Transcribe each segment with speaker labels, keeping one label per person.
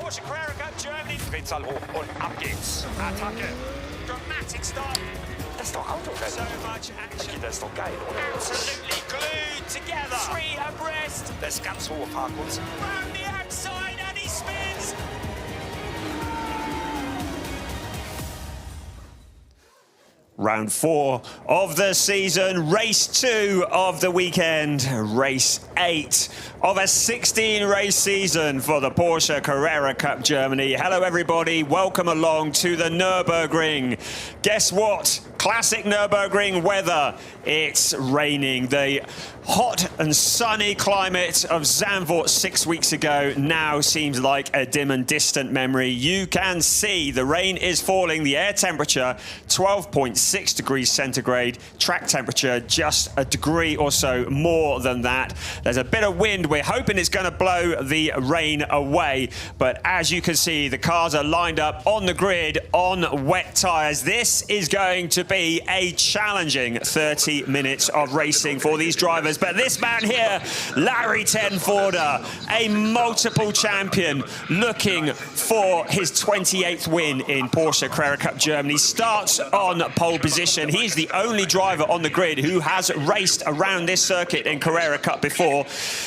Speaker 1: Porsche Carrera Cup Germany. Drehzahl hoch und ab geht's. Attacke. Dramatic start.
Speaker 2: Das ist doch Autorennen.
Speaker 1: So much action.
Speaker 2: Das ist doch geil, oder?
Speaker 1: Absolutely glued together. Three abreast.
Speaker 2: Das ist ganz hohe Fahrkunst.
Speaker 1: From the outside and he spins.
Speaker 3: Round 4 of the season, race 2 of the weekend, race 8 of a 16-race season for the Porsche Carrera Cup Germany. Hello everybody, welcome along to the Nuerburgring. Guess what? Classic Nuerburgring weather. It's raining. The hot and sunny climate of Zandvoort 6 weeks ago now seems like a dim and distant memory. You can see the rain is falling. The air temperature 12.6 degrees centigrade. Track temperature just a degree or so more than that. There's a bit of wind. We're hoping it's going to blow the rain away. But as you can see, the cars are lined up on the grid on wet tyres. This is going to be a challenging 30 minutes of racing for these drivers. But this man here, Larry Tenforder, a multiple champion, looking for his 28th win in Porsche Carrera Cup Germany, starts on pole position. He's the only driver on the grid who has raced around this circuit in Carrera Cup before.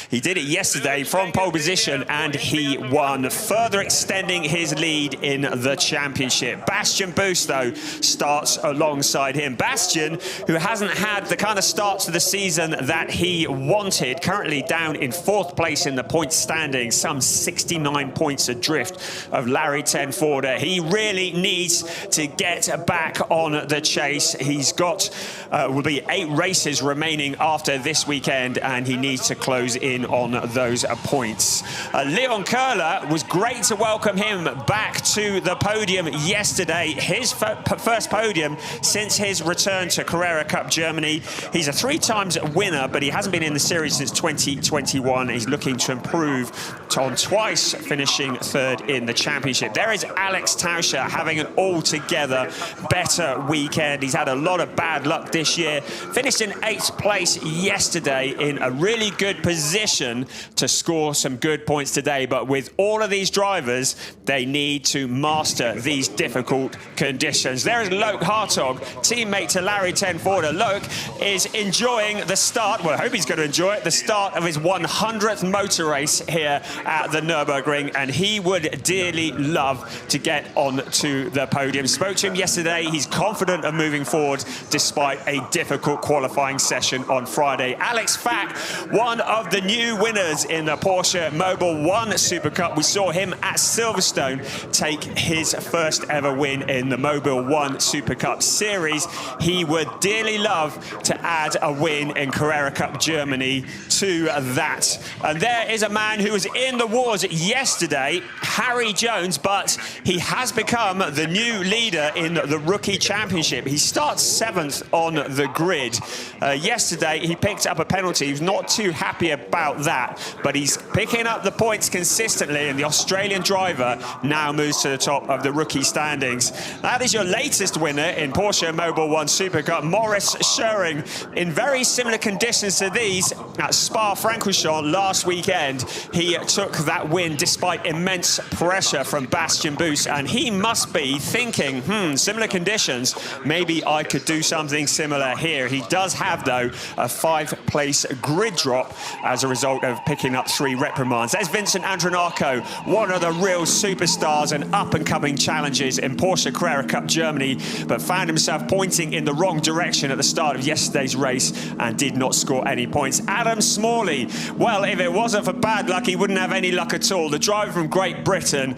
Speaker 3: He did it yesterday from pole position and he won, further extending his lead in the championship. Bastian Buus, though, starts alongside him. Bastian, who hasn't had the kind of start to the season that he wanted, currently down in 4th place in the points standing, some 69 points adrift of Larry Tenforder. He really needs to get back on the chase. He's got, will be 8 races remaining after this weekend, and he needs to close in on those points. Leon Köhler, was great to welcome him back to the podium yesterday. His first podium since his return to Carrera Cup Germany. He's a 3-time winner, but he hasn't been in the series since 2021. He's looking to improve on twice finishing 3rd in the championship. There is Alex Tauscher having an altogether better weekend. He's had a lot of bad luck this year. Finished in 8th place yesterday, in a really good position to score some good points today. But with all of these drivers, they need to master these difficult conditions. There is Loke Hartog, teammate to Larry Tenforder. Loke is enjoying the start, well, I hope he's going to enjoy it, the start of his 100th motor race here at the Nürburgring, and he would dearly love to get onto the podium. Spoke to him yesterday. He's confident of moving forward despite a difficult qualifying session on Friday. Alex Fack, one of the new winners in the Porsche Mobil 1 Super Cup. We saw him at Silverstone take his first ever win in the Mobil 1 Super Cup series. He would dearly love to add a win in Carrera Cup Germany to that. And there is a man who was in the wars yesterday, Harry Jones, but he has become the new leader in the Rookie Championship. He starts 7th on the grid. Yesterday, he picked up a penalty. He was not too happy about that, but he's picking up the points consistently, and the Australian driver now moves to the top of the rookie standings. That is your latest winner in Porsche Mobil 1 Super Cup, Maurice Schöring, in very similar conditions to these at Spa-Francorchamps last weekend. He took that win despite immense pressure from Bastian Buus, and he must be thinking, similar conditions, maybe I could do something similar here. He does have, though, a 5-place grid drop as a result of picking up 3 reprimands. There's Vincent Andronacco, one of the real superstars and up-and-coming challenges in Porsche Carrera Cup Germany, but found himself pointing in the wrong direction at the start of yesterday's race and did not score any points. Adam Smalley, well, if it wasn't for bad luck, he wouldn't have any luck at all. The driver from Great Britain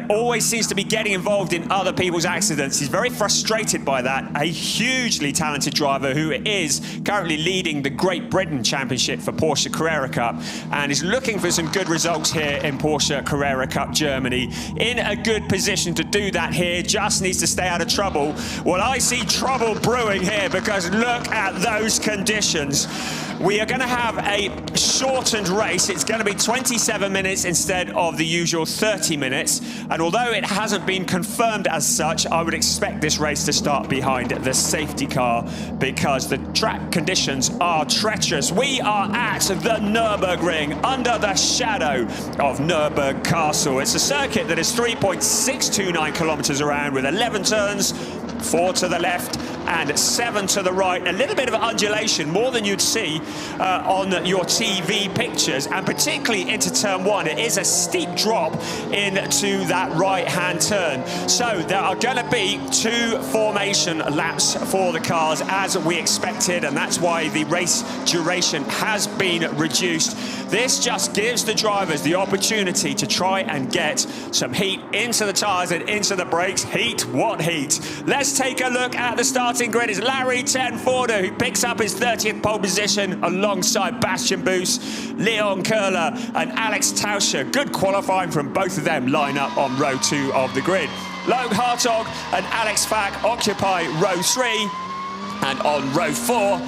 Speaker 3: always seems to be getting involved in other people's accidents. He's very frustrated by that. A hugely talented driver who is currently leading the Great Britain Championship for Porsche Carrera Cup and is looking for some good results here in Porsche Carrera Cup Germany. In a good position to do that here, just needs to stay out of trouble. Well, I see trouble brewing here, because look at those conditions. we are going to have a shortened race. It's going to be 27 minutes instead of the usual 30 minutes. And although it hasn't been confirmed as such, I would expect this race to start behind the safety car because the track conditions are treacherous. We are at the Nuerburgring, under the shadow of Nürburgring Castle. It's a circuit that is 3.629 kilometers around with 11 turns, 4 to the left and 7 to the right. A little bit of undulation, more than you'd see on your TV pictures, and particularly into turn 1. It is a steep drop into that right-hand turn. So there are going to be 2 formation laps for the cars as we expected, and that's why the race duration has been reduced. This just gives the drivers the opportunity to try and get some heat into the tyres and into the brakes. Heat? What heat? Let's take a look at the starting grid. It's Larry Tenforder who picks up his 30th pole position alongside Bastian Boos, Leon Köhler and Alex Tauscher. Good qualifying from both of them line up on row 2 of the grid. Logan Hartog and Alex Fack occupy row 3, and on row 4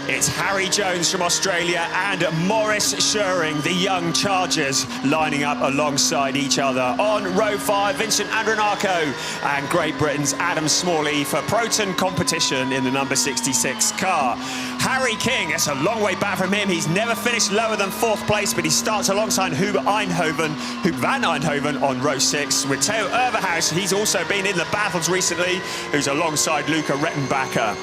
Speaker 3: it's Harry Jones from Australia and Maurice Schöring, the young Chargers, lining up alongside each other. On row 5, Vincent Andronacco and Great Britain's Adam Smalley for Proton competition in the number 66 car. Harry King, it's a long way back from him. He's never finished lower than 4th place, but he starts alongside Huub van Eindhoven on row 6. With Theo Overhaus, he's also been in the battles recently, who's alongside Luca Rettenbacher.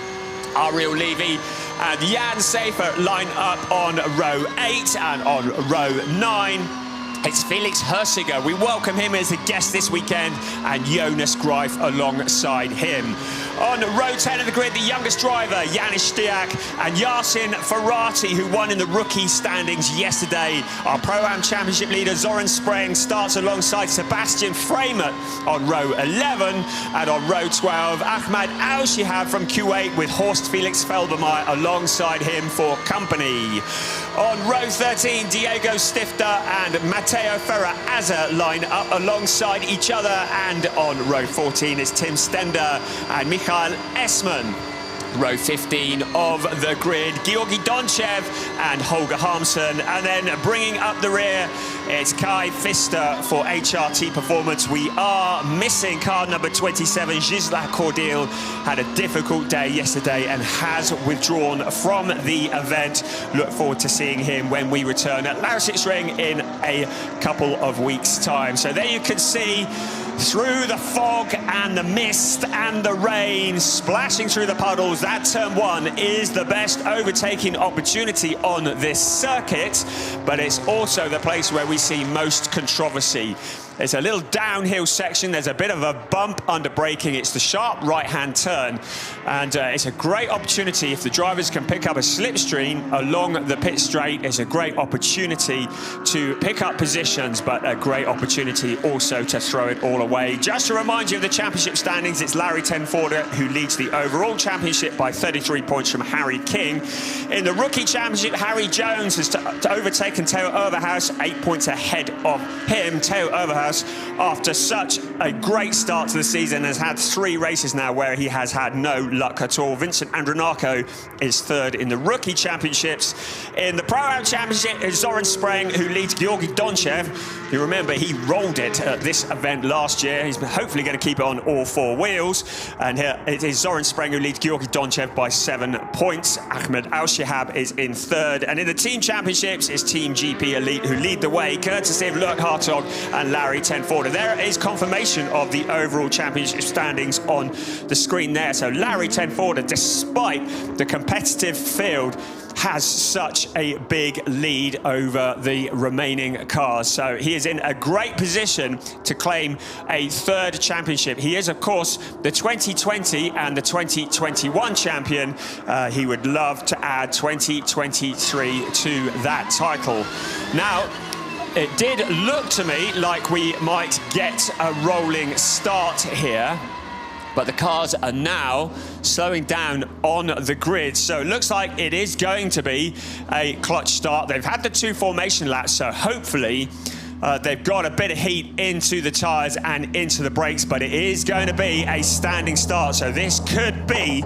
Speaker 3: Ariel Levy and Jan Safer line up on row 8, and on row 9 it's Felix Hersiger. We welcome him as a guest this weekend, and Jonas Greif alongside him. On row 10 of the grid, the youngest driver, Janis Stiak, and Yasin Ferrati, who won in the rookie standings yesterday. Our Pro-Am Championship leader, Zoran Spreng, starts alongside Sebastian Freimert on row 11. And on row 12, Ahmad Al-Shihab from Kuwait with Horst Felix Felbermayr alongside him for company. On row 13, Diego Stifter and Matteo Ferrer-Azza line up alongside each other. And on row 14 is Tim Stender and Michael Esman. Row 15 of the grid, Georgi Donchev and Holger Harmsen. And then bringing up the rear, it's Kai Pfister for HRT Performance. We are missing car number 27, Gisela Cordil. Had a difficult day yesterday and has withdrawn from the event. Look forward to seeing him when we return at Lausitzring in a couple of weeks' time. So there you can see, through the fog and the mist and the rain, splashing through the puddles, that turn 1 is the best overtaking opportunity on this circuit, but it's also the place where we see most controversy. It's a little downhill section. There's a bit of a bump under braking. It's the sharp right-hand turn. And it's a great opportunity if the drivers can pick up a slipstream along the pit straight. It's a great opportunity to pick up positions, but a great opportunity also to throw it all away. Just to remind you of the championship standings, it's Larry Tenforder who leads the overall championship by 33 points from Harry King. In the rookie championship, Harry Jones has overtaken Theo Overhaus, 8 points ahead of him. Theo Overhaus, after such a great start to the season, has had 3 races now where he has had no luck at all. Vincent Andronacco is 3rd in the rookie championships. In the Pro-Am Championship is Zoran Spreng, who leads Georgi Donchev. You remember he rolled it at this event last year. He's hopefully going to keep it on all 4 wheels. And here it is Zoran Spreng who leads Georgi Donchev by 7 points. Ahmed Al-Shihab is in 3rd. And in the team championships, it's Team GP Elite who lead the way, courtesy of Lurk Hartog and Larry Tenforder. There is confirmation of the overall championship standings on the screen there. So Larry Tenforder, despite the competitive field, has such a big lead over the remaining cars. So he is in a great position to claim a 3rd championship. He is, of course, the 2020 and the 2021 champion. He would love to add 2023 to that title. Now, it did look to me like we might get a rolling start here, but the cars are now slowing down on the grid. So it looks like it is going to be a clutch start. They've had the 2 formation laps, so hopefully they've got a bit of heat into the tyres and into the brakes, but it is going to be a standing start. So this could be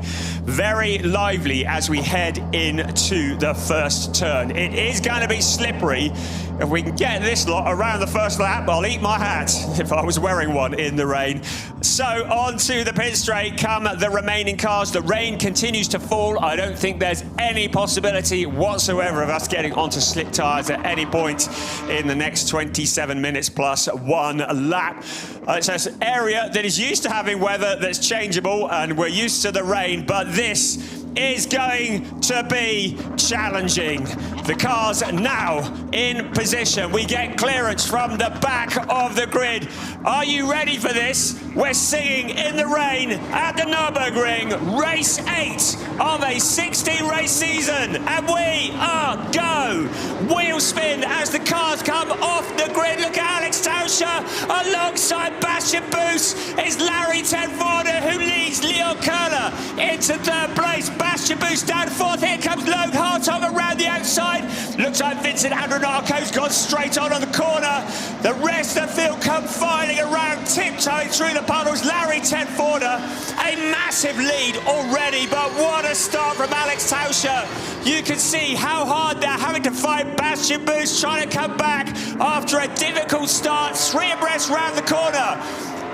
Speaker 3: very lively as we head into the first turn. It is going to be slippery. If we can get this lot around the first lap, I'll eat my hat if I was wearing one in the rain. So on to the pit straight come the remaining cars. The rain continues to fall. I don't think there's any possibility whatsoever of us getting onto slick tyres at any point in the next 27 minutes plus one lap. It's an area that is used to having weather that's changeable, and we're used to the rain, but this is going to be challenging. The cars now in position. We get clearance from the back of the grid. Are you ready for this? We're singing in the rain at the Nuerburgring, race 8 of a 16-race season, and we are go. Wheel spin as the cars come off the grid. Look at Alex Tauscher alongside Bastian Boos. It's Larry Tenforder who leads Leon Köhler into third place. Bastian Boos down fourth. Here comes Logan Hartog around the outside. Looks like Vincent Andronaco's gone straight on the corner. The rest of the field come filing around, tiptoeing through the puddles. Larry Tenforder, a massive lead already, but what a start from Alex Tauscher. You can see how hard they're having to fight. Bastian Boos trying to come back after a difficult start. 3 abreast round the corner.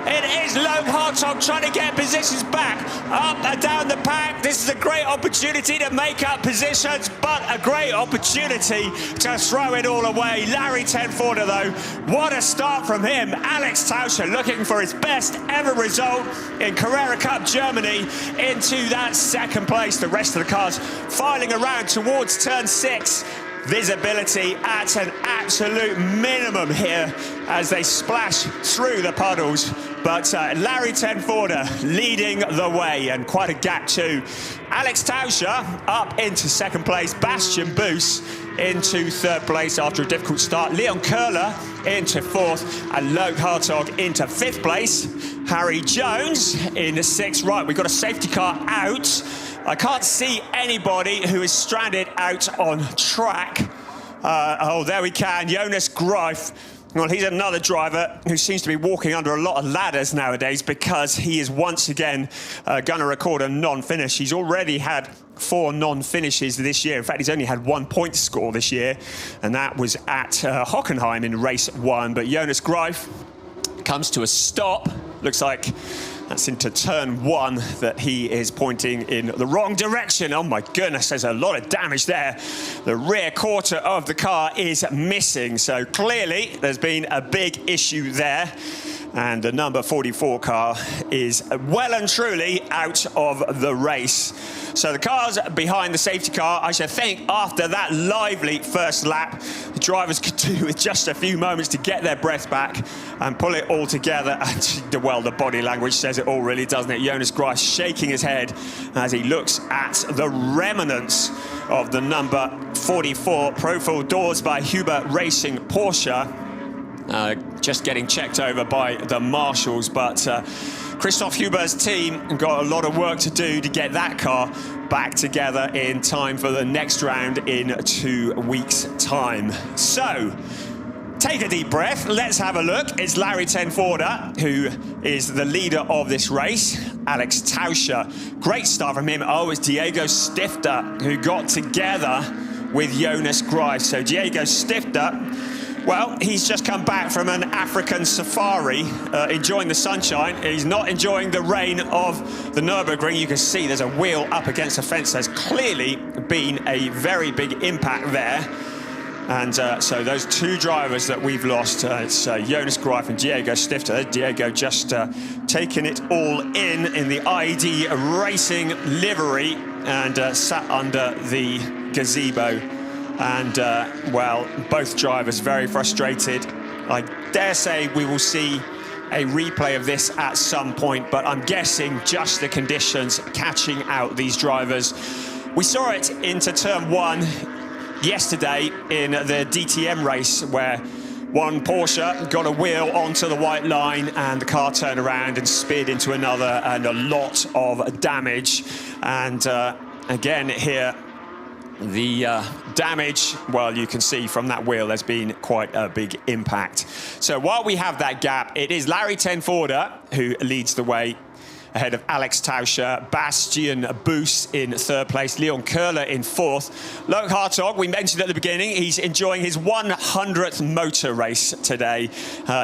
Speaker 3: It is Logan Hartog trying to get positions back, up and down the pack. This is a great opportunity to make up positions, but a great opportunity to throw it all away. Larry Tenforder, though, what a start from him. Alex Tauscher looking for his best ever result in Carrera Cup Germany into that second place. The rest of the cars filing around towards turn 6. Visibility at an absolute minimum here as they splash through the puddles. But Larry Tenforder leading the way, and quite a gap too. Alex Tauscher up into second place. Bastian Boos into third place after a difficult start. Leon Köhler into fourth, and Logan Hartog into fifth place. Harry Jones in sixth. Right, we've got a safety car out. I can't see anybody who is stranded out on track. Oh, there we can. Jonas Greif. Well, he's another driver who seems to be walking under a lot of ladders nowadays because he is once again going to record a non-finish. He's already had 4 non-finishes this year. In fact, he's only had 1 point score this year, and that was at Hockenheim in race 1. But Jonas Greif comes to a stop. Looks like that's into turn 1 that he is pointing in the wrong direction. Oh my goodness, there's a lot of damage there. The rear quarter of the car is missing, so clearly there's been a big issue there. And the number 44 car is well and truly out of the race. So the cars behind the safety car, I should think after that lively first lap, the drivers could do with just a few moments to get their breath back and pull it all together. And, well, the body language says it all, really, doesn't it? Jonas Greif shaking his head as he looks at the remnants of the number 44 profile doors by Huber Racing Porsche. Just getting checked over by the marshals, but Christoph Huber's team got a lot of work to do to get that car back together in time for the next round in 2 weeks' time. So, take a deep breath, let's have a look. It's Larry Tenforder, who is the leader of this race. Alex Tauscher, great start from him. Oh, it's Diego Stifter, who got together with Jonas Greif. So Diego Stifter, well, he's just come back from an African safari, enjoying the sunshine. He's not enjoying the rain of the Nuerburgring. You can see there's a wheel up against the fence. There's clearly been a very big impact there. And so those 2 drivers that we've lost, it's Jonas Greif and Diego Stifter. Diego just taking it all in the ID Racing livery and sat under the gazebo. And, well, both drivers very frustrated. I dare say we will see a replay of this at some point, but I'm guessing just the conditions catching out these drivers. We saw it into turn 1 yesterday in the DTM race, where one Porsche got a wheel onto the white line and the car turned around and sped into another, and a lot of damage. And again here, the damage, well, you can see from that wheel there's been quite a big impact. So while we have that gap, it is Larry Tenforder who leads the way. ahead of Alex Tauscher, Bastian Boos in third place, Leon Köhler in fourth. Loic Hartog, we mentioned at the beginning, he's enjoying his 100th motor race today.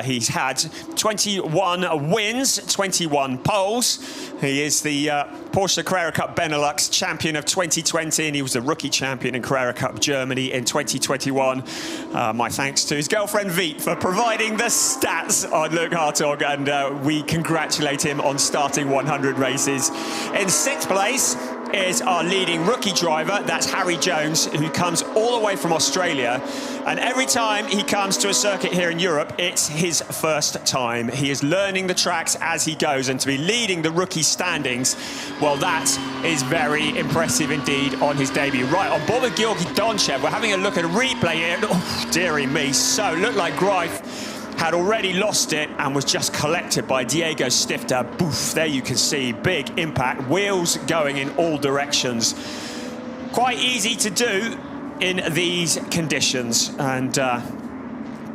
Speaker 3: He's had 21 wins, 21 poles. He is the Porsche Carrera Cup Benelux champion of 2020, and he was the rookie champion in Carrera Cup Germany in 2021. My thanks to his girlfriend Veet for providing the stats on Loic Hartog, and we congratulate him on starting 100 races. In sixth place is our leading rookie driver, that's Harry Jones, who comes all the way from Australia. And every time he comes to a circuit here in Europe, it's his first time. He is learning the tracks as he goes, and to be leading the rookie standings, well, that is very impressive indeed on his debut. Right, on board with Georgi Donchev, we're having a look at a replay here. Oh, dearie me, so looked like Greif had already lost it and was just collected by Diego Stifter. Boof, there you can see, big impact, wheels going in all directions. Quite easy to do in these conditions, and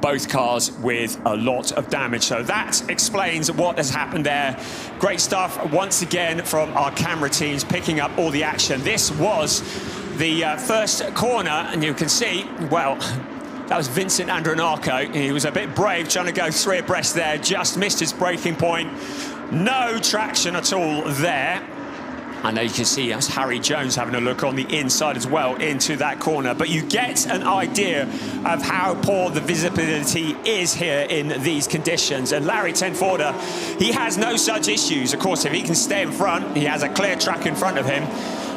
Speaker 3: both cars with a lot of damage. So that explains what has happened there. Great stuff once again from our camera teams, picking up all the action. This was the first corner, and you can see, well, that was Vincent Andronacco. He was a bit brave trying to go three abreast there, just missed his braking point. No traction at all there. And there you can see that's Harry Jones having a look on the inside as well into that corner. But you get an idea of how poor the visibility is here in these conditions. And Larry Tenforder, he has no such issues. Of course, if he can stay in front, he has a clear track in front of him,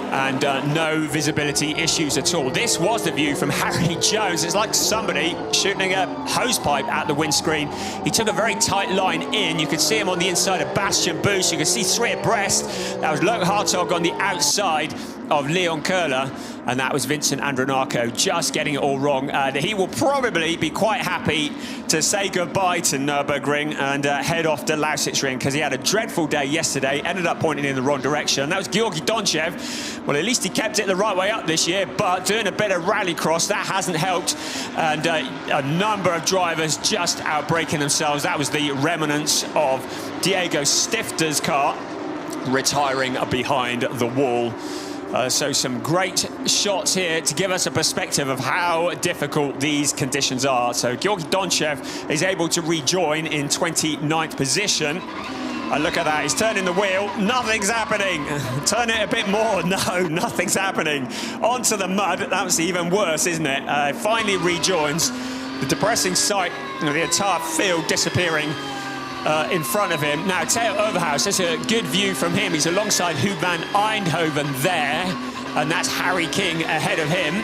Speaker 3: and no visibility issues at all. This was the view from Harry Jones. It's like somebody shooting a hose pipe at the windscreen. He took a very tight line in. You could see him on the inside of Bastian Boos. You could see three abreast. That was Loic Hartog on the outside of Leon Köhler, and that was Vincent Andronacco just getting it all wrong. And he will probably be quite happy to say goodbye to Nuerburgring and head off to Lausitzring, because he had a dreadful day yesterday, ended up pointing in the wrong direction. And that was Georgi Donchev. Well, at least he kept it the right way up this year, but doing a bit of rallycross, that hasn't helped. And a number of drivers just outbraking themselves. That was the remnants of Diego Stifter's car retiring behind the wall. So some great shots here to give us a perspective of how difficult these conditions are. So Georgi Donchev is able to rejoin in 29th position. And look at that, he's turning the wheel, nothing's happening. Turn it a bit more, no, nothing's happening. Onto the mud, that's even worse, isn't it? Finally rejoins. The depressing sight of the entire field disappearing in front of him. Now, Theo Overhaus, that's a good view from him. He's alongside Huub van Eindhoven there, and that's Harry King ahead of him.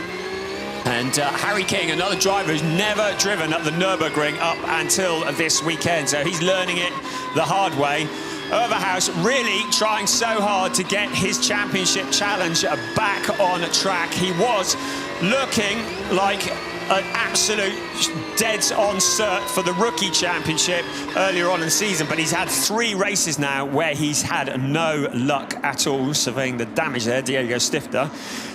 Speaker 3: And Harry King, another driver who's never driven at the Nürburgring up until this weekend, so he's learning it the hard way. Overhaus really trying so hard to get his championship challenge back on track. He was looking like an absolute dead-on cert for the rookie championship earlier on in the season, but he's had 3 races now where he's had no luck at all, surveying the damage there, Diego Stifter.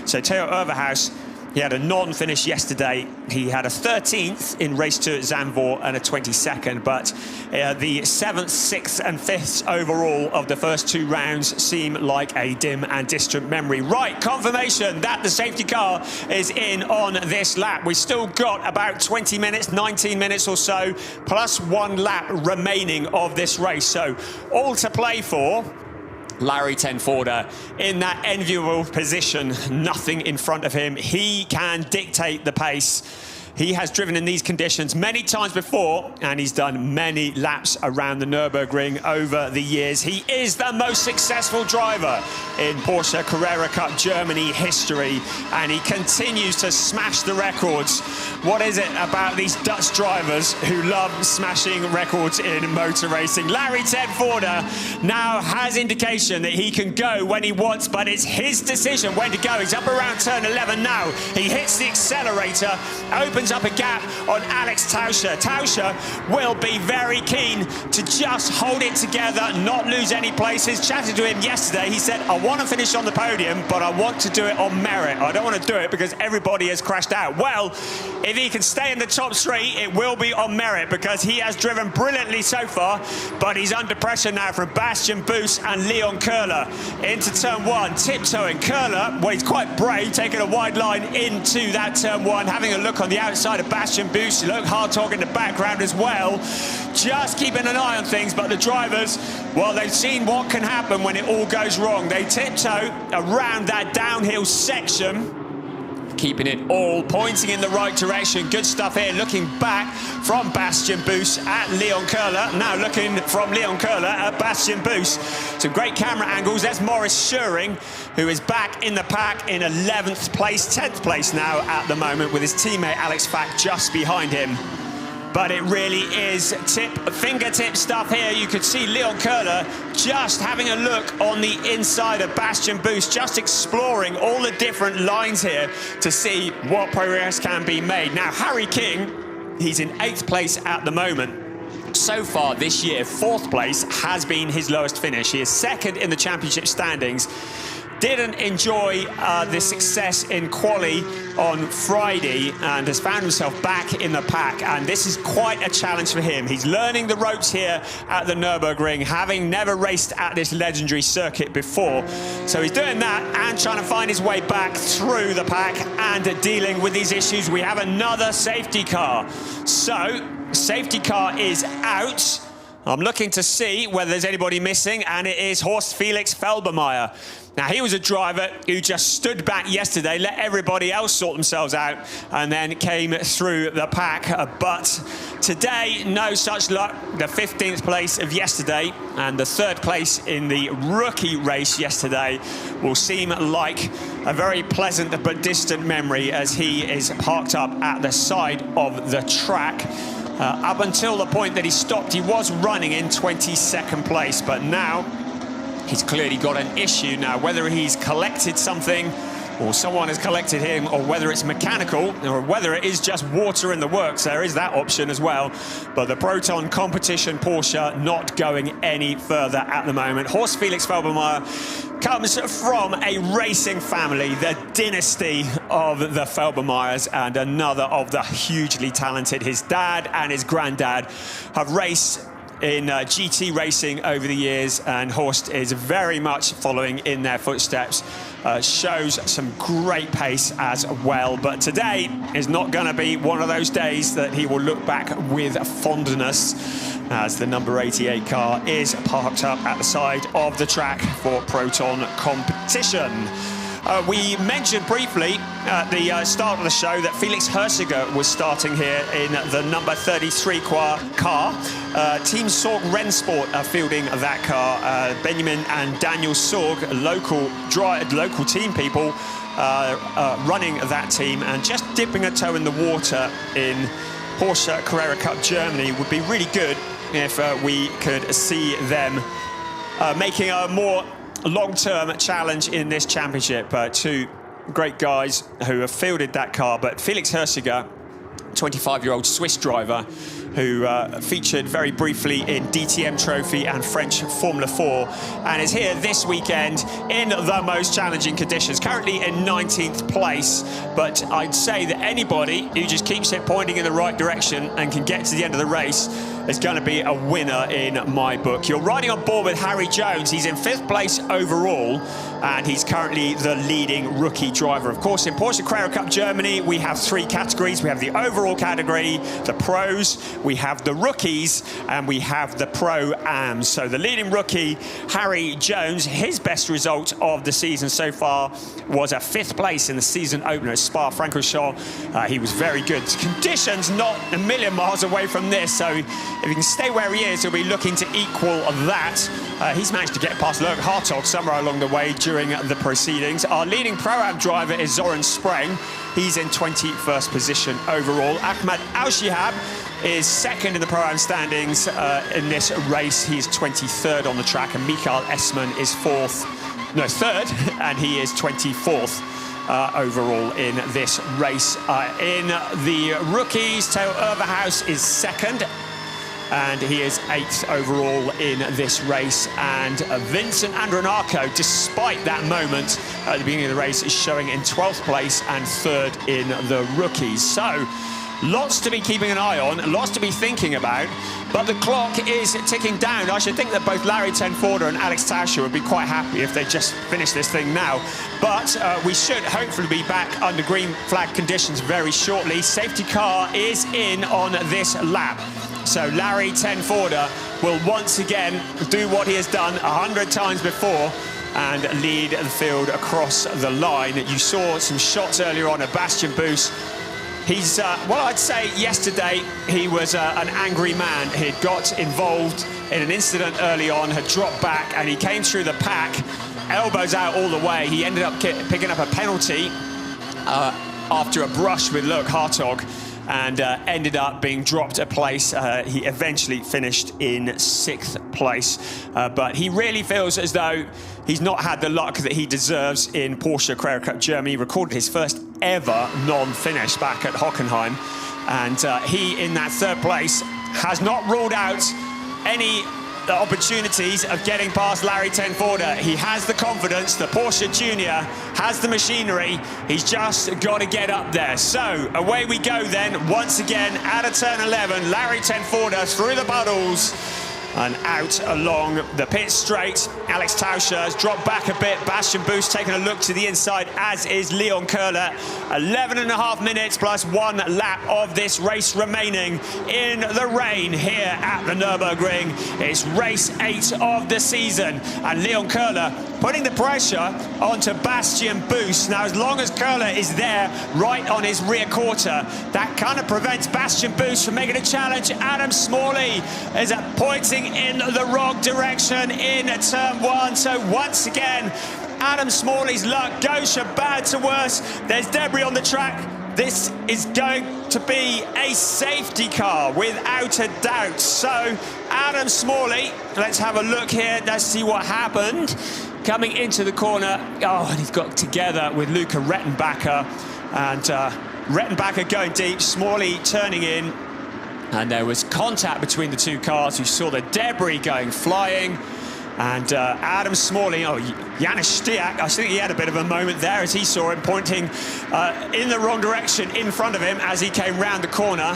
Speaker 3: So Theo Overhaus, he had a non-finish yesterday. He had a 13th in race 2 at Zandvoort and a 22nd, but the 7th, 6th and 5th overall of the first 2 rounds seem like a dim and distant memory. Right, confirmation that the safety car is in on this lap. We've still got about 20 minutes, 19 minutes or so, plus 1 lap remaining of this race. So all to play for. Larry Tenforder in that enviable position, nothing in front of him. He can dictate the pace. He has driven in these conditions many times before, and he's done many laps around the Nürburgring over the years. He is the most successful driver in Porsche Carrera Cup Germany history, and he continues to smash the records. What is it about these Dutch drivers who love smashing records in motor racing? Larry Tenforder now has indication that he can go when he wants, but it's his decision when to go. He's up around turn 11 now. He hits the accelerator, opens opens up a gap on Alex Tauscher. Tauscher will be very keen to just hold it together, not lose any places. Chatted to him yesterday. He said, I want to finish on the podium, but I want to do it on merit. I don't want to do it because everybody has crashed out. Well, if he can stay in the top three, it will be on merit because he has driven brilliantly so far, but he's under pressure now from Bastian Boos and Leon Köhler into turn one, tiptoeing. Köhler, well, he's quite brave, taking a wide line into that turn one, having a look on the outside of Bastian Boos. Look, Hartog in the background as well, just keeping an eye on things. But the drivers, well, they've seen what can happen when it all goes wrong. They tiptoe around that downhill section, keeping it all pointing in the right direction. Good stuff here, looking back from Bastian Boos at Leon Köhler. Now looking from Leon Köhler at Bastian Boos. Some great camera angles. There's Maurice Schuring, who is back in the pack in 11th place, 10th place now at the moment, with his teammate Alex Fack just behind him. But it really is fingertip stuff here. You could see Leon Köhler just having a look on the inside of Bastian Boos, just exploring all the different lines here to see what progress can be made. Now, Harry King, he's in 8th place at the moment. So far this year, 4th place has been his lowest finish. He is 2nd in the championship standings. Didn't enjoy the success in quali on Friday and has found himself back in the pack, and this is quite a challenge for him. He's learning the ropes here at the Nuerburgring, having never raced at this legendary circuit before. So he's doing that and trying to find his way back through the pack and dealing with these issues. We have another safety car. So, safety car is out. I'm looking to see whether there's anybody missing, and it is Horst Felix Felbermayr. Now, he was a driver who just stood back yesterday, let everybody else sort themselves out, and then came through the pack. But today, no such luck. The 15th place of yesterday and the 3rd place in the rookie race yesterday will seem like a very pleasant but distant memory as he is parked up at the side of the track. Up until the point that he stopped, he was running in 22nd place, but now he's clearly got an issue now. Whether he's collected something or someone has collected him, or whether it's mechanical, or whether it is just water in the works, there is that option as well. But the Proton competition Porsche not going any further at the moment. Horst Felix Felbermayr comes from a racing family, the dynasty of the Felbermayrs, and another of the hugely talented. His dad and his granddad have raced in GT racing over the years, and Horst is very much following in their footsteps. Shows some great pace as well, but today is not going to be one of those days that he will look back with fondness, as the number 88 car is parked up at the side of the track for Proton competition. We mentioned briefly at the start of the show that Felix Hersiger was starting here in the number 33 car. Team Sorg Rennsport are fielding that car. Benjamin and Daniel Sorg, local team people, running that team, and just dipping a toe in the water in Porsche Carrera Cup Germany would be really good if we could see them making a more long-term challenge in this championship. Two great guys who have fielded that car, but Felix Hersiger, 25-year-old Swiss driver who featured very briefly in DTM Trophy and French Formula 4, and is here this weekend in the most challenging conditions, currently in 19th place. But I'd say that anybody who just keeps it pointing in the right direction and can get to the end of the race is going to be a winner in my book. You're riding on board with Harry Jones. He's in 5th place overall, and he's currently the leading rookie driver. Of course, in Porsche Carrera Cup Germany, we have 3 categories. We have the overall category, the pros, we have the rookies, and we have the pro-ams. So the leading rookie, Harry Jones, his best result of the season so far was a 5th place in the season opener at Spa-Francorchamps. He was very good. Conditions not a million miles away from this, so if he can stay where he is, he'll be looking to equal that. He's managed to get past Lurk Hartog somewhere along the way during the proceedings. Our leading pro-am driver is Zoran Spreng. He's in 21st position overall. Ahmad Al-Shihab is 2nd in the pro-am standings in this race. He's 23rd on the track, and Mikael Essmann is 3rd, and he is 24th. overall in this race. In the rookies, Theo Overhaus is second, and he is 8th overall in this race. And Vincent Andronacco, despite that moment at the beginning of the race, is showing in 12th place and 3rd in the rookies. So lots to be keeping an eye on, lots to be thinking about, but the clock is ticking down. I should think that both Larry Tenforder and Alex Tauscher would be quite happy if they just finished this thing now. But we should hopefully be back under green flag conditions very shortly. Safety car is in on this lap. So Larry Tenforder will once again do what he has done 100 times before and lead the field across the line. You saw some shots earlier on of Bastian Buus. He's, well, I'd say yesterday he was an angry man. He'd got involved in an incident early on, had dropped back, and he came through the pack, elbows out all the way. He ended up picking up a penalty after a brush with Loic Hartog, and ended up being dropped a place. He eventually finished in 6th place. But he really feels as though he's not had the luck that he deserves in Porsche Carrera Cup Germany. He recorded his first ever non-finish back at Hockenheim. And he, in that 3rd place, has not ruled out any opportunities of getting past Larry Tenforder. He has the confidence. The Porsche Junior has the machinery. He's just got to get up there. So away we go then. Once again, out of turn 11, Larry Tenforder through the puddles and out along the pit straight. Alex Tauscher has dropped back a bit. Bastian Buus taking a look to the inside, as is Leon Köhler. 11.5 minutes plus 1 lap of this race remaining in the rain here at the Nuerburgring. It's race 8 of the season, and Leon Köhler putting the pressure onto Bastian Buus. Now, as long as Köhler is there right on his rear quarter, that kind of prevents Bastian Buus from making a challenge. Adam Smalley is pointing in the wrong direction in turn 1. So once again, Adam Smalley's luck goes from bad to worse. There's debris on the track. This is going to be a safety car without a doubt. So Adam Smalley, let's have a look here. Let's see what happened. Coming into the corner, and he's got together with Luca Rettenbacher, and Rettenbacher going deep, Smalley turning in, and there was contact between the two cars. You saw the debris going flying, and Adam Smalley, Janis Stiak, I think he had a bit of a moment there as he saw him pointing in the wrong direction in front of him as he came round the corner.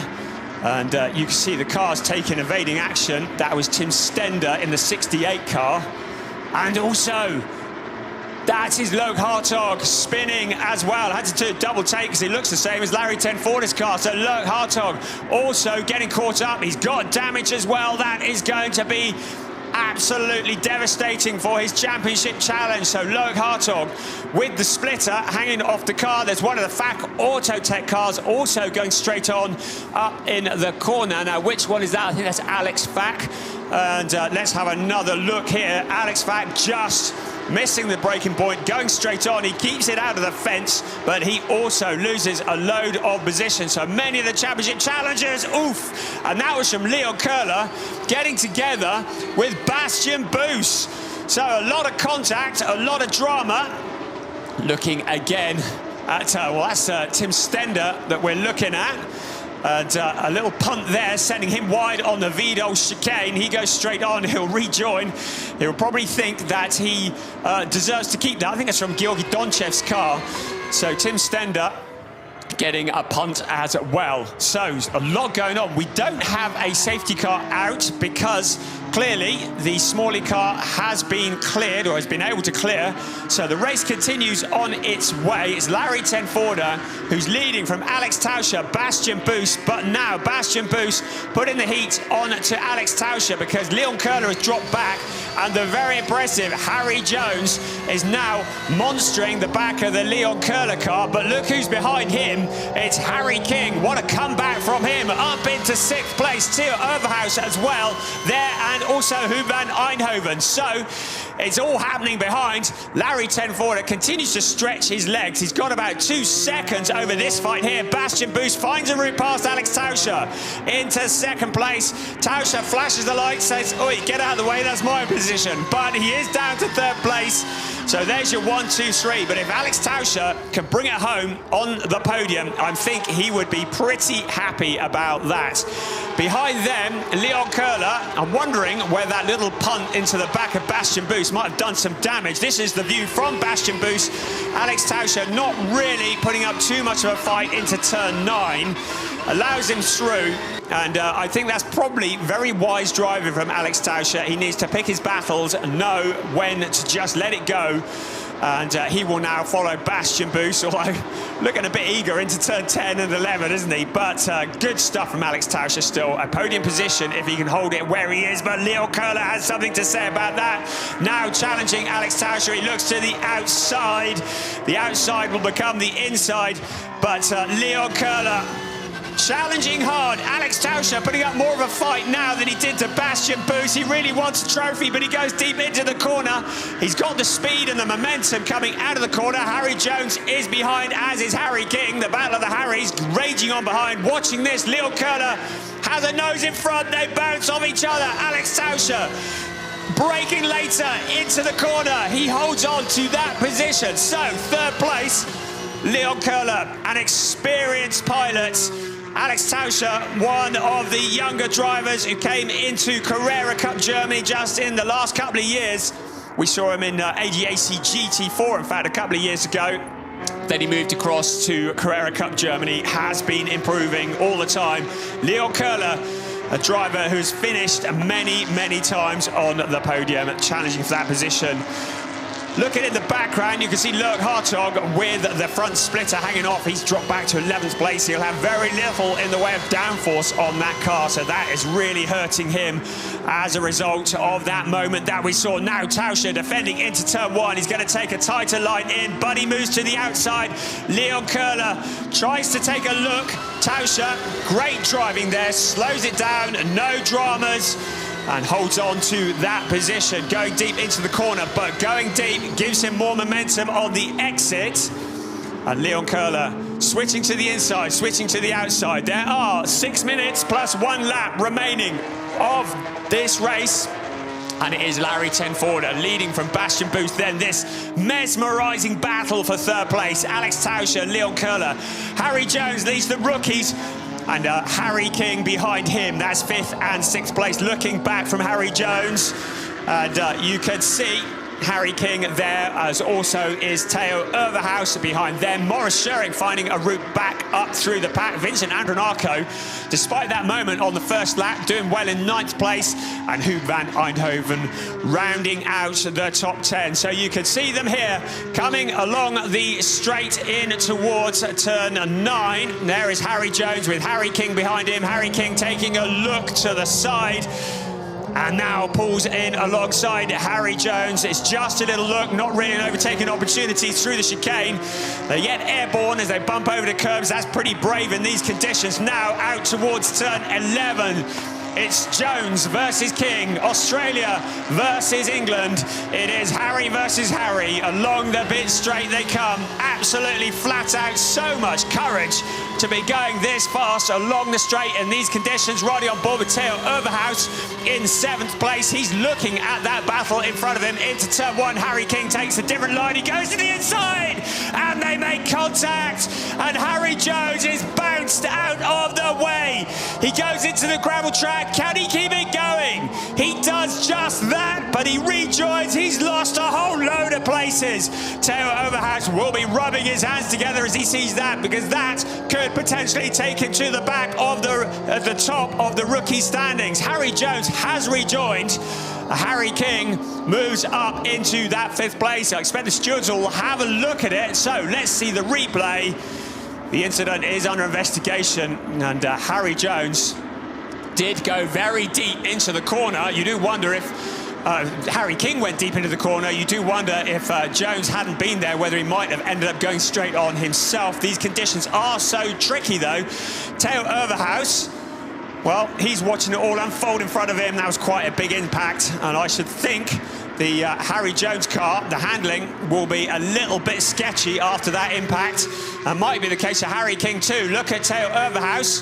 Speaker 3: And you can see the cars taking evading action. That was Tim Stender in the 68 car. And also, that is Loic Hartog spinning as well. I had to do a double take because it looks the same as Larry Tenforder's car. So Loic Hartog also getting caught up. He's got damage as well. That is going to be absolutely devastating for his championship challenge. So Loic Hartog with the splitter hanging off the car. There's one of the FAC Autotech cars also going straight on up in the corner. Now, which one is that? I think that's Alex FAC. And let's have another look here. Alex FAC just missing the braking point, going straight on. He keeps it out of the fence, but he also loses a load of position. So many of the championship challengers, oof. And that was from Leon Köhler getting together with Bastian Buus. So a lot of contact, a lot of drama. Looking again at, well, that's Tim Stender that we're looking at. And a little punt there, sending him wide on the Vidal chicane. He goes straight on, he'll rejoin. He'll probably think that he deserves to keep that. I think it's from Georgi Donchev's car. So Tim Stender getting a punt as well. So a lot going on. We don't have a safety car out because clearly the Smalley car has been cleared, or has been able to clear. So the race continues on its way. It's Larry Tenforder who's leading from Alex Tauscher, Bastian Buus, but now Bastian Buus putting the heat on to Alex Tauscher because Leon Köhler has dropped back, and the very impressive Harry Jones is now monstering the back of the Leon Köhler car. But look who's behind him. It's Harry King. What a comeback from him. Up into 6th place. Theo Overhaus as well there, and and also Huub van Eindhoven. So it's all happening behind. Larry ten Voorde continues to stretch his legs. He's got about 2 seconds over this fight here. Bastian Boos finds a route past Alex Tauscher into second place. Tauscher flashes the light, says, oi, get out of the way, that's my position. But he is down to third place. So there's your 1, 2, 3. But if Alex Tauscher can bring it home on the podium, I think he would be pretty happy about that. Behind them, Leon Köhler. I'm wondering where that little punt into the back of Bastian Boos might have done some damage. This is the view from Bastian Boos. Alex Tauscher not really putting up too much of a fight into turn 9. Allows him through. And I think that's probably very wise driving from Alex Tauscher. He needs to pick his battles and know when to just let it go. And he will now follow Bastian Boos, although looking a bit eager into turn 10 and 11, isn't he? But good stuff from Alex Tauscher still. A podium position if he can hold it where he is. But Leon Köhler has something to say about that. Now challenging Alex Tauscher. He looks to the outside. The outside will become the inside. But Leon Köhler challenging hard. Alex Tauscher putting up more of a fight now than he did to Bastian Boos. He really wants a trophy, but he goes deep into the corner. He's got the speed and the momentum coming out of the corner. Harry Jones is behind, as is Harry King. The battle of the Harrys raging on behind. Watching this, Leon Köhler has a nose in front. They bounce off each other. Alex Tauscher breaking later into the corner. He holds on to that position. So, third place, Leon Köhler, an experienced pilot. Alex Tauscher, one of the younger drivers who came into Carrera Cup Germany just in the last couple of years. We saw him in ADAC GT4, in fact, a couple of years ago. Then he moved across to Carrera Cup Germany, has been improving all the time. Leon Köhler, a driver who's finished many, many times on the podium, challenging for that position. Looking in the background, you can see Lurk Hartog with the front splitter hanging off. He's dropped back to 11th place. He'll have very little in the way of downforce on that car, so that is really hurting him as a result of that moment that we saw. Now Tauscher defending into turn 1. He's going to take a tighter line in, but he moves to the outside. Leon Köhler tries to take a look. Tauscher, great driving there, slows it down, no dramas, and holds on to that position, going deep into the corner, but going deep gives him more momentum on the exit. And Leon Köhler switching to the inside, switching to the outside. There are 6 minutes plus 1 lap remaining of this race. And it is Larry ten Voorde leading from Bastian Boos. Then this mesmerising battle for third place. Alex Tauscher, Leon Köhler. Harry Jones leads the rookies. And Harry King behind him. That's 5th and 6th place. Looking back from Harry Jones. And you can see Harry King there, as also is Theo Overhaus behind them. Maurice Schering finding a route back up through the pack. Vincent Andronacco, despite that moment on the first lap, doing well in 9th place. And Huub van Eindhoven rounding out the top 10. So you can see them here coming along the straight in towards turn 9. There is Harry Jones with Harry King behind him. Harry King taking a look to the side. And now pulls in alongside Harry Jones. It's just a little look, not really an overtaking opportunity through the chicane. They get airborne as they bump over the curbs. That's pretty brave in these conditions. Now out towards turn 11. It's Jones versus King, Australia versus England. It is Harry versus Harry. Along the bit straight they come. Absolutely flat out. So much courage to be going this fast along the straight in these conditions. Riding on board with Theo Overhaus in 7th place. He's looking at that battle in front of him into turn 1. Harry King takes a different line. He goes to the inside and they make contact. And Harry Jones is bounced out of the way. He goes into the gravel track. Can he keep it going? He does just that, but he rejoins. He's lost a whole load of places. Theo Overhaus will be rubbing his hands together as he sees that, because that could potentially take him to the back of the top of the rookie standings. Harry Jones has rejoined. Harry King moves up into that 5th place. I expect the stewards will have a look at it. So let's see the replay. The incident is under investigation, and Harry Jones did go very deep into the corner. You do wonder if Harry King went deep into the corner. You do wonder if Jones hadn't been there, whether he might have ended up going straight on himself. These conditions are so tricky, though. Theo Overhaus Well, he's watching it all unfold in front of him. That was quite a big impact, and I should think the Harry Jones car, the handling, will be a little bit sketchy after that impact. That might be the case of Harry King too. Look at Theo Overhaus,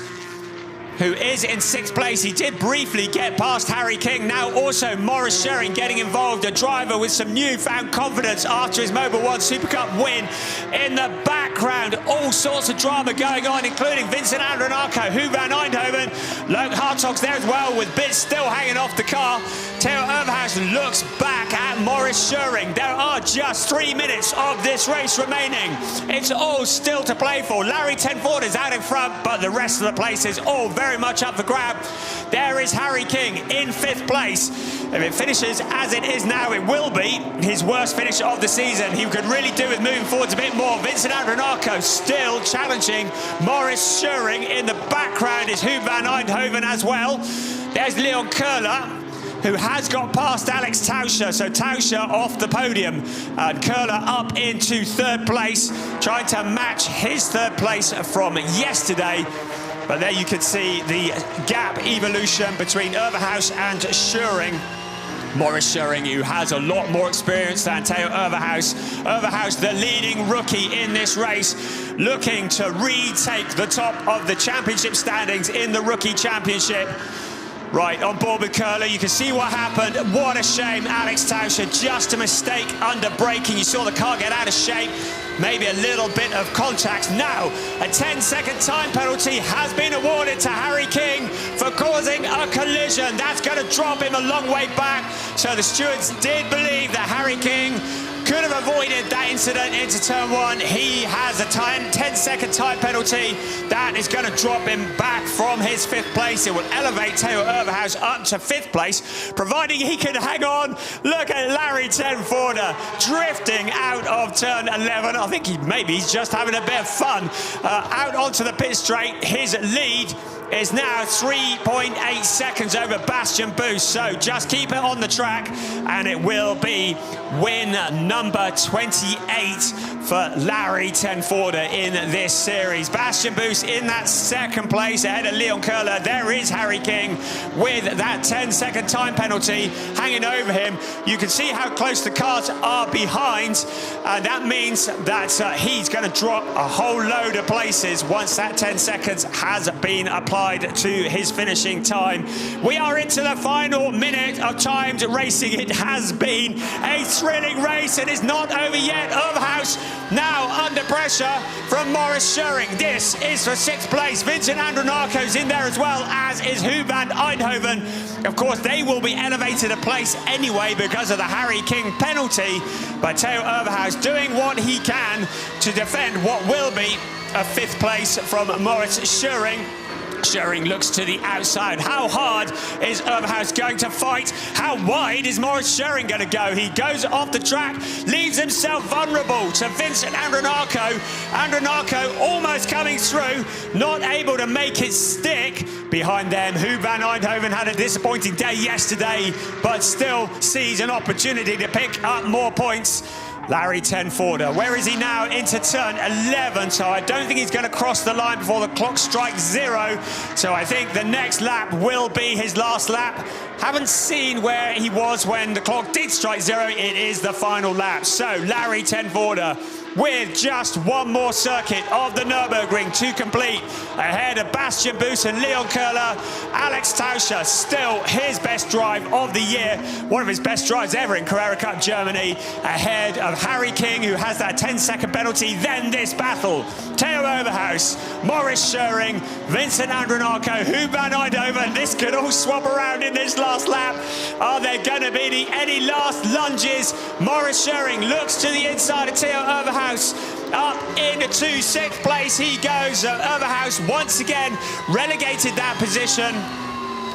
Speaker 3: who is in 6th place. He did briefly get past Harry King. Now also Maurice Schering getting involved, a driver with some newfound confidence after his Mobil 1 Super Cup win. In the background, all sorts of drama going on, including Vincent Andronacco, Hu van Eindhoven, Luke Hartog's there as well, with bits still hanging off the car. Theo Overhaus looks back at Maurice Schering. There are just 3 minutes of this race remaining. It's all still to play for. Larry Tenford is out in front, but the rest of the place is all very much up for grab. There is Harry King in 5th place. If it finishes as it is now, it will be his worst finish of the season. He could really do with moving forwards a bit more. Vincent Andronacco still challenging Maurice Schering. In the background is Hu van Eindhoven as well. There's Leon Köhler, who has got past Alex Tauscher. So Tauscher off the podium and Köhler up into 3rd place, trying to match his 3rd place from yesterday. But there you can see the gap evolution between Overhaus and Schering. Maurice Schering, who has a lot more experience than Theo Overhaus. Overhaus, the leading rookie in this race, looking to retake the top of the championship standings in the Rookie Championship. Right, on board with Köhler, you can see what happened. What a shame, Alex Tauscher, just a mistake under braking. You saw the car get out of shape, maybe a little bit of contact. Now, a 10-second time penalty has been awarded to Harry King for causing a collision. That's going to drop him a long way back. So the stewards did believe that Harry King could have avoided that incident into turn 1. He has a 10-second time penalty. That is going to drop him back from his 5th place. It will elevate Theo Overhaus up to 5th place, providing he can hang on. Look at Larry Tenford drifting out of turn 11. I think he's just having a bit of fun. Out onto the pit straight. His lead is now 3.8 seconds over Bastian Boost. So just keep it on the track and it will be win number 28 for Larry Tenford in this series. Bastian Boost in that 2nd place ahead of Leon Köhler. There is Harry King with that 10-second time penalty hanging over him. You can see how close the cars are behind, and that means that he's going to drop a whole load of places once that 10 seconds has been applied to his finishing time. We are into the final minute of timed racing. It has been a thrilling race. It is not over yet. Overhaus now under pressure from Maurice Schering. This is for 6th place. Vincent Andronacco's in there as well, as is Hu van Eindhoven. Of course, they will be elevated a place anyway because of the Harry King penalty. But Theo Overhaus doing what he can to defend what will be a 5th place from Maurice Schering. Schering looks to the outside. How hard is Overhaus going to fight? How wide is Maurice Schering going to go? He goes off the track, leaves himself vulnerable to Vincent Andronacco. Andronacco almost coming through, not able to make it stick. Behind them, Hu van Eindhoven had a disappointing day yesterday, but still sees an opportunity to pick up more points. Larry Tenford, where is he now? Into turn 11, so I don't think he's going to cross the line before the clock strikes 0. So I think the next lap will be his last lap. Haven't seen where he was when the clock did strike 0. It is the final lap. So Larry Tenford, with just one more circuit of the Nuerburgring to complete, ahead of Bastian Boost and Leon Köhler. Alex Tauscher, still his best drive of the year, one of his best drives ever in Carrera Cup Germany, ahead of Harry King, who has that 10-second penalty. Then this battle, Theo Overhaus, Maurice Schering, Vincent Andronacco, Hu van Eindhoven. This could all swap around in this last lap. Are there going to be any last lunges? Maurice Schering looks to the inside of Theo Overhaus. Up into 6th place he goes. Overhaus once again relegated that position.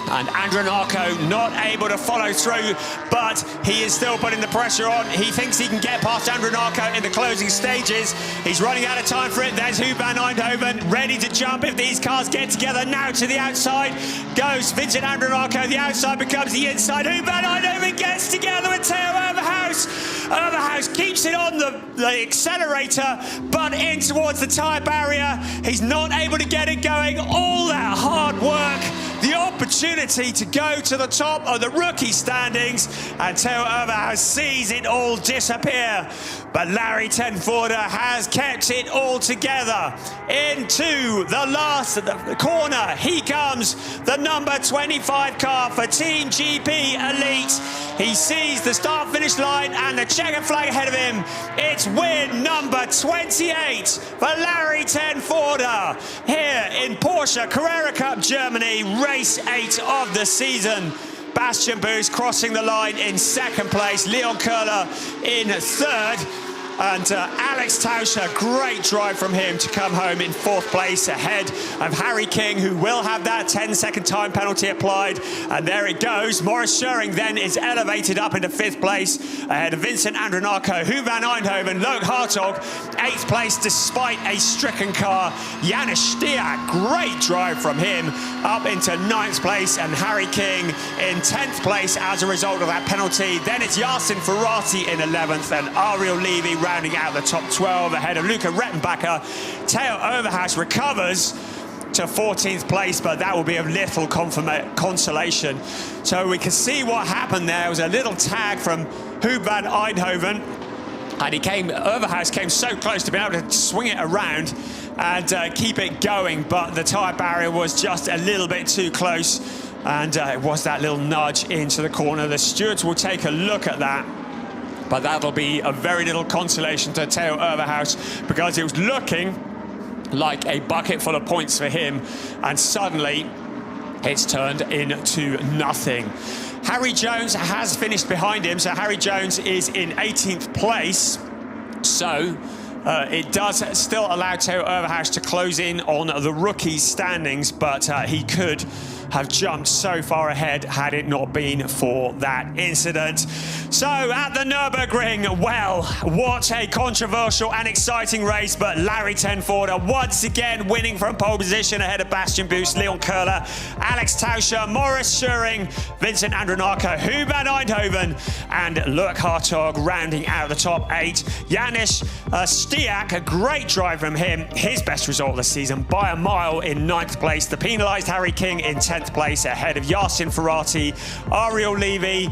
Speaker 3: And Andronacco not able to follow through, but he is still putting the pressure on. He thinks he can get past Andronacco in the closing stages. He's running out of time for it. There's Hu van Eindhoven ready to jump if these cars get together. Now to the outside goes Vincent Andronacco. The outside becomes the inside. Hu van Eindhoven gets together with Theo Overhaus. Overhaus keeps it on the accelerator, but in towards the tyre barrier. He's not able to get it going. All that hard work, the opportunity to go to the top of the rookie standings, and Theo Overhaus sees it all disappear. But Larry Tenforder has kept it all together. Into the last corner, he comes, the number 25 car for Team GP Elite. He sees the start-finish line and the checkered flag ahead of him. It's win number 28 for Larry Tenforder here in Porsche Carrera Cup Germany, race 8 of the season. Bastian Buus crossing the line in second place, Leon Köhler in third. And Alex Tauscher, great drive from him to come home in fourth place ahead of Harry King, who will have that 10-second time penalty applied. And there it goes. Maurice Scheuring then is elevated up into fifth place ahead of Vincent Andronako, Huub van Eindhoven, Loek Hartog, eighth place despite a stricken car. Janis Stiak, great drive from him up into ninth place, and Harry King in 10th place as a result of that penalty. Then it's Yasin Ferrati in 11th and Ariel Levy rounding out the top 12 ahead of Luca Rettenbacher. Theo Overhaus recovers to 14th place, but that will be of little consolation. So we can see what happened there. It was a little tag from Huub van Eindhoven, and Overhaus came so close to being able to swing it around and keep it going, but the tyre barrier was just a little bit too close, and it was that little nudge into the corner. The stewards will take a look at that, but that'll be a very little consolation to Theo Overhaus, because it was looking like a bucket full of points for him, and suddenly it's turned into nothing. Harry Jones has finished behind him, so Harry Jones is in 18th place. So it does still allow Theo Overhaus to close in on the rookie standings, but he could have jumped so far ahead had it not been for that incident. So at the Nuerburgring, well, what a controversial and exciting race, but Larry Tenforder once again winning from pole position ahead of Bastian Buus, Leon Köhler, Alex Tauscher, Maurice Scheuring, Vincent Andronako, Huub van Eindhoven, and Loek Hartog rounding out the top 8. Janis Stiak, a great drive from him, his best result of the season by a mile in 9th place. The penalised Harry King in 10th place ahead of Yasin Ferrati, Ariel Levy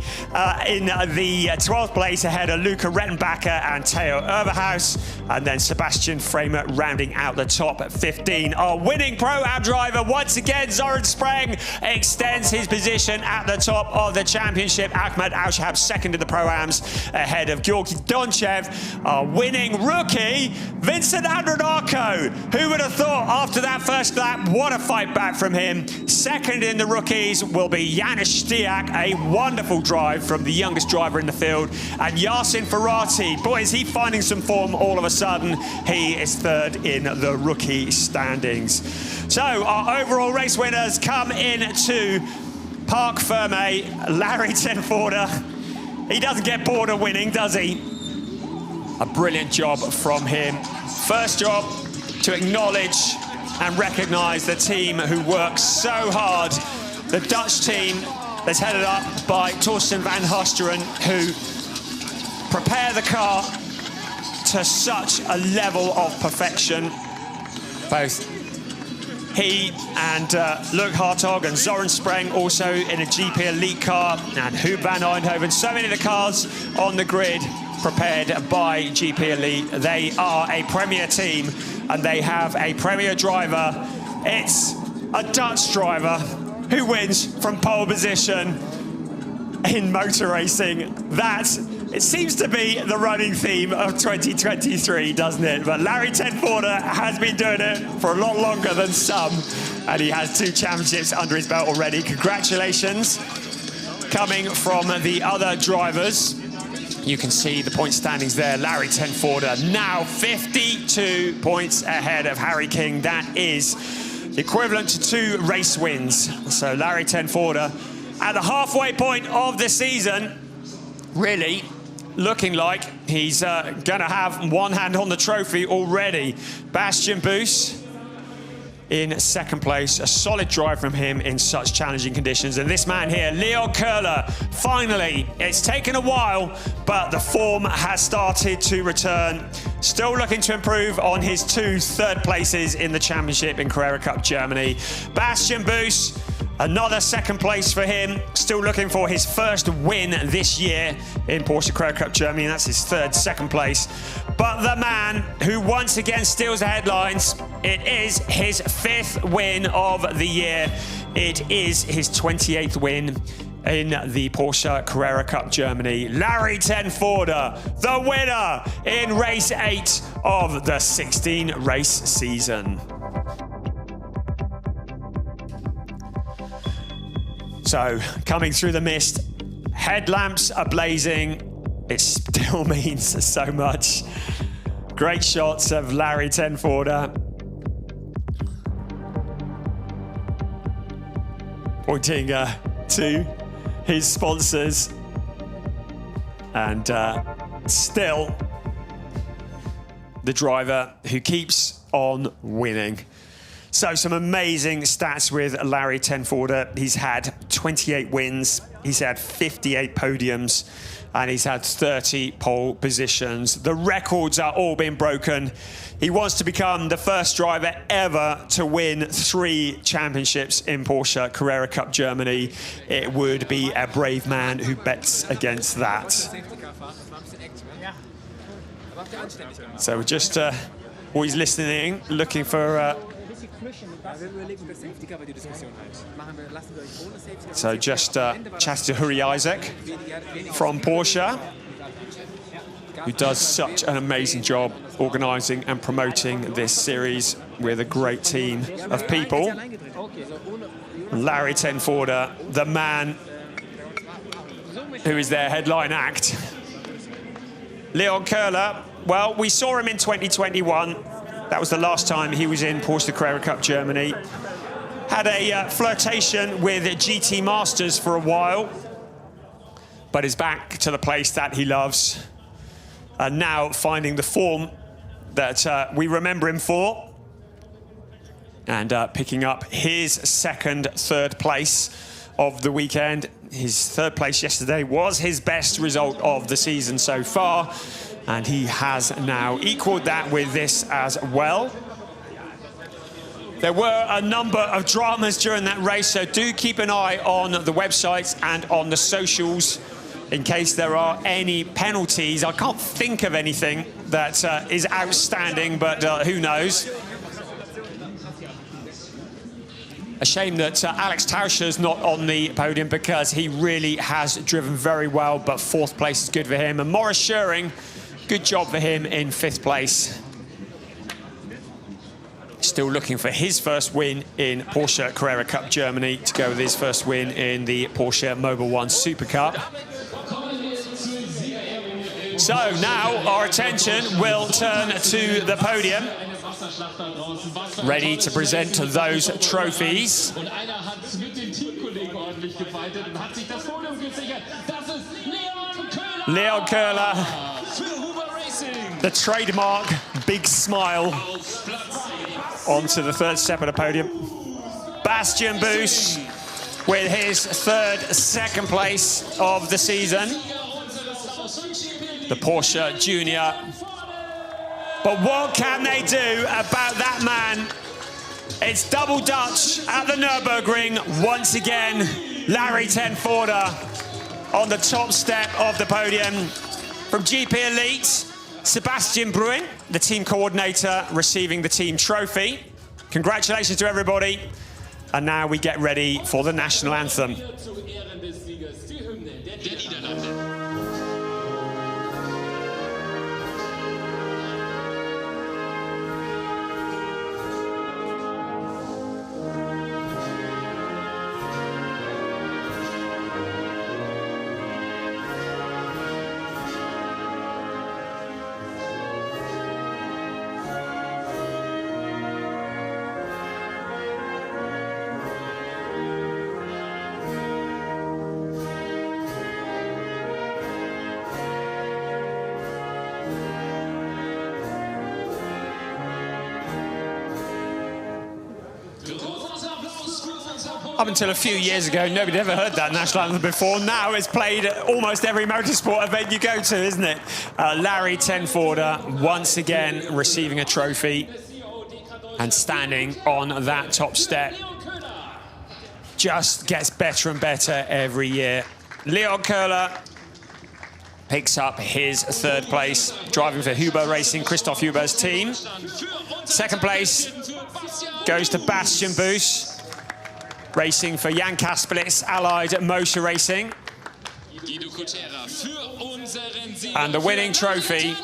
Speaker 3: in the 12th place ahead of Luca Rettenbacher and Theo Overhaus, and then Sebastian Framer rounding out the top 15. Our winning Pro-Am driver once again, Zoran Spreng, extends his position at the top of the championship. Ahmed Al-Shahab second in the Pro-Ams ahead of Georgi Donchev. Our winning rookie, Vincent Andronako. Who would have thought after that first lap? What a fight back from him. Second in the rookies will be Janis Stiak, a wonderful drive from the youngest driver in the field. And Yasin Ferrati, boy, is he finding some form all of a sudden. He is third in the rookie standings. So our overall race winners come into Parc Fermé. Larry Tenforder, he doesn't get bored of winning, does he? A brilliant job from him. First job to acknowledge and recognise the team who works so hard. The Dutch team that's headed up by Torsten van Husteren, who prepare the car to such a level of perfection. Both he and Loek Hartog and Zoran Spreng also in a GP Elite car, and Huub van Eindhoven. So many of the cars on the grid prepared by GP Elite. They are a premier team, and they have a premier driver. It's a Dutch driver who wins from pole position in motor racing. That, it seems to be the running theme of 2023, doesn't it? But Larry Tenforder has been doing it for a lot longer than some, and he has 2 championships under his belt already. Congratulations. Coming from the other drivers, you can see the point standings there. Larry Tenforder now 52 points ahead of Harry King. That is equivalent to 2 race wins. So Larry Tenforder at the halfway point of the season, really looking like he's going to have one hand on the trophy already. Bastian Buus in second place. A solid drive from him in such challenging conditions. And this man here, Leon Köhler, finally, it's taken a while, but the form has started to return. Still looking to improve on his 2 third places in the championship in Carrera Cup Germany. Bastian Buus, another second place for him. Still looking for his first win this year in Porsche Carrera Cup Germany. And that's his second place. But the man who once again steals the headlines, it is his 5th win of the year. It is his 28th win in the Porsche Carrera Cup Germany. Larry Tenforder, the winner in race 8 of the 16 race season. So, coming through the mist, headlamps are blazing. It still means so much. Great shots of Larry Tenforder. Pointing to his sponsors. And still the driver who keeps on winning. So some amazing stats with Larry Tenforder. He's had 28 wins, he's had 58 podiums, and he's had 30 pole positions. The records are all being broken. He wants to become the first driver ever to win 3 championships in Porsche Carrera Cup Germany. It would be a brave man who bets against that. So we're just always listening, looking for so just chatted to Huri Isaac from Porsche, who does such an amazing job organising and promoting this series with a great team of people. Larry Tenforder, the man who is their headline act. Leon Köhler, well, we saw him in 2021. That was the last time he was in Porsche Carrera Cup Germany. Had a flirtation with GT Masters for a while, but is back to the place that he loves. And now finding the form that we remember him for. And picking up his third place of the weekend. His third place yesterday was his best result of the season so far. And he has now equaled that with this as well. There were a number of dramas during that race, so do keep an eye on the websites and on the socials in case there are any penalties. I can't think of anything that is outstanding, but who knows? A shame that Alex Tauscher's not on the podium because he really has driven very well, but 4th place is good for him. And Maurice Scheuring, good job for him in 5th place. Still looking for his first win in Porsche Carrera Cup Germany to go with his first win in the Porsche Mobil 1 Super Cup. So now our attention will turn to the podium, ready to present those trophies. Leon Köhler, the trademark big smile, onto the 3rd step of the podium. Bastian Buus with his second place of the season. The Porsche Junior. But what can they do about that man? It's double Dutch at the Nuerburgring once again. Larry Tenforder on the top step of the podium. From GP Elite, Sebastian Bruin, the team coordinator, receiving the team trophy. Congratulations to everybody. And now we get ready for the national anthem. Up until a few years ago, nobody ever heard that national anthem before. Now it's played at almost every motorsport event you go to, isn't it? Larry Tenforder once again receiving a trophy and standing on that top step. Just gets better and better every year. Leon Köhler picks up his third place, driving for Huber Racing, Christoph Huber's team. Second place goes to Bastian Buus, racing for Jan Kasperlitz Allied Motor Racing. And the winning trophy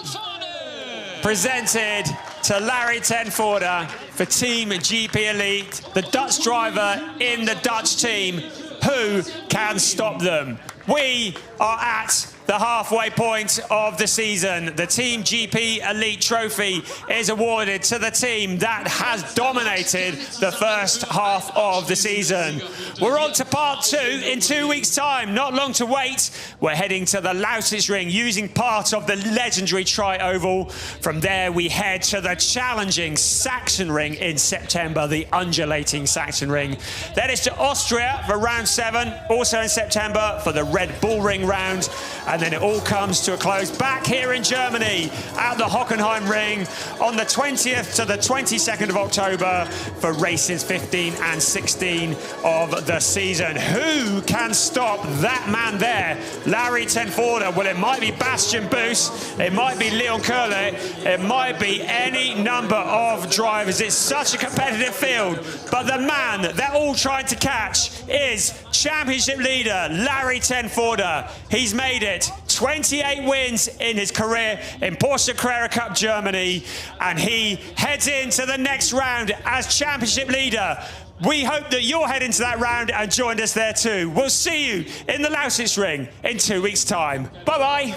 Speaker 3: presented to Larry Tenforder for Team GP Elite, the Dutch driver in the Dutch team. Who can stop them? We are at the halfway point of the season. The Team GP Elite Trophy is awarded to the team that has dominated the first half of the season. We're on to part 2 in 2 weeks' time. Not long to wait. We're heading to the Lausitzring using part of the legendary Tri-Oval. From there, we head to the challenging Sachsenring in September, the undulating Sachsenring. Then it's to Austria for round 7, also in September for the Red Bull Ring round. And then it all comes to a close back here in Germany at the Hockenheim Ring on the 20th to the 22nd of October for races 15 and 16 of the season. Who can stop that man there? Larry Tenforder. Well, it might be Bastian Buus, it might be Leon Köhler, it might be any number of drivers. It's such a competitive field, but the man they're all trying to catch is championship leader Larry Tenforder. He's made it 28 wins in his career in Porsche Carrera Cup Germany, and he heads into the next round as championship leader. We hope that you'll head into that round and join us there too. We'll see you in the Lausitzring in 2 weeks' time. Bye-bye.